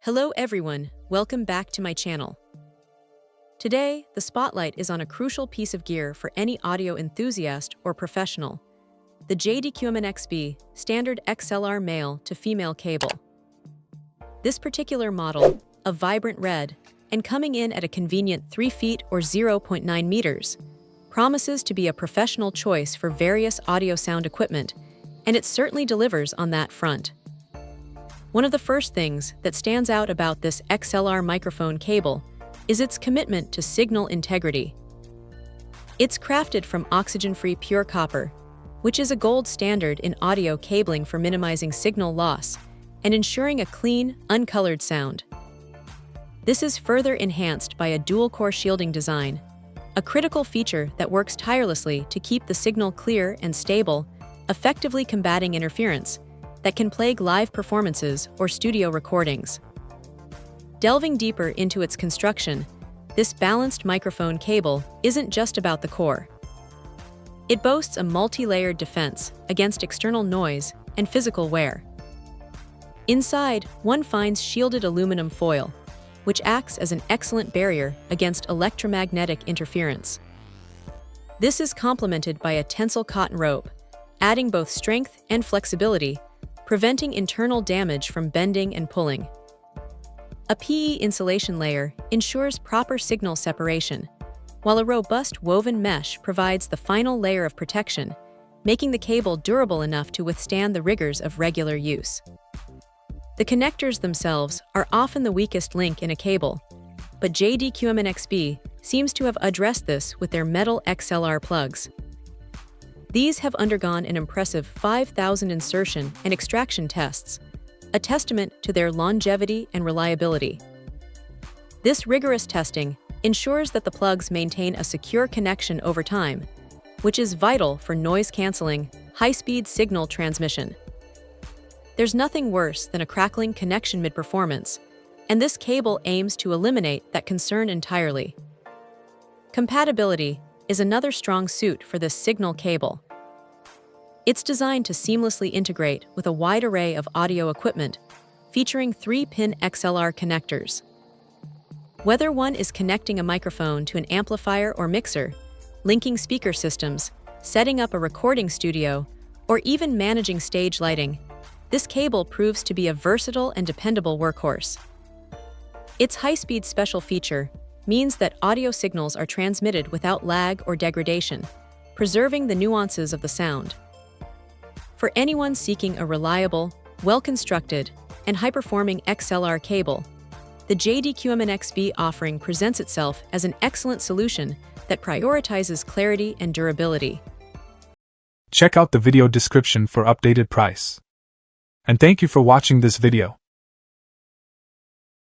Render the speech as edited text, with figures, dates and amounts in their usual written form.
Hello everyone, welcome back to my channel. Today, the spotlight is on a crucial piece of gear for any audio enthusiast or professional, the Jdqmnxb standard XLR male to female cable. This particular model, a vibrant red, and coming in at a convenient 3 feet or 0.9 meters, promises to be a professional choice for various audio sound equipment, and it certainly delivers on that front. One of the first things that stands out about this XLR microphone cable is its commitment to signal integrity. It's crafted from oxygen-free pure copper, which is a gold standard in audio cabling for minimizing signal loss and ensuring a clean, uncolored sound. This is further enhanced by a dual-core shielding design, a critical feature that works tirelessly to keep the signal clear and stable, effectively combating interference that can plague live performances or studio recordings. Delving deeper into its construction, this balanced microphone cable isn't just about the core. It boasts a multi-layered defense against external noise and physical wear. Inside, one finds shielded aluminum foil, which acts as an excellent barrier against electromagnetic interference. This is complemented by a tensile cotton rope, adding both strength and flexibility, preventing internal damage from bending and pulling. A PE insulation layer ensures proper signal separation, while a robust woven mesh provides the final layer of protection, making the cable durable enough to withstand the rigors of regular use. The connectors themselves are often the weakest link in a cable, but Jdqmnxb seems to have addressed this with their metal XLR plugs. These have undergone an impressive 5,000 insertion and extraction tests, a testament to their longevity and reliability. This rigorous testing ensures that the plugs maintain a secure connection over time, which is vital for noise-canceling, high-speed signal transmission. There's nothing worse than a crackling connection mid-performance, and this cable aims to eliminate that concern entirely. Compatibility is another strong suit for this signal cable. It's designed to seamlessly integrate with a wide array of audio equipment, featuring 3-pin XLR connectors. Whether one is connecting a microphone to an amplifier or mixer, linking speaker systems, setting up a recording studio, or even managing stage lighting, this cable proves to be a versatile and dependable workhorse. Its high-speed special feature means that audio signals are transmitted without lag or degradation, preserving the nuances of the sound. For anyone seeking a reliable, well-constructed, and high-performing XLR cable, the Jdqmnxb offering presents itself as an excellent solution that prioritizes clarity and durability. Check out the video description for updated price. And thank you for watching this video.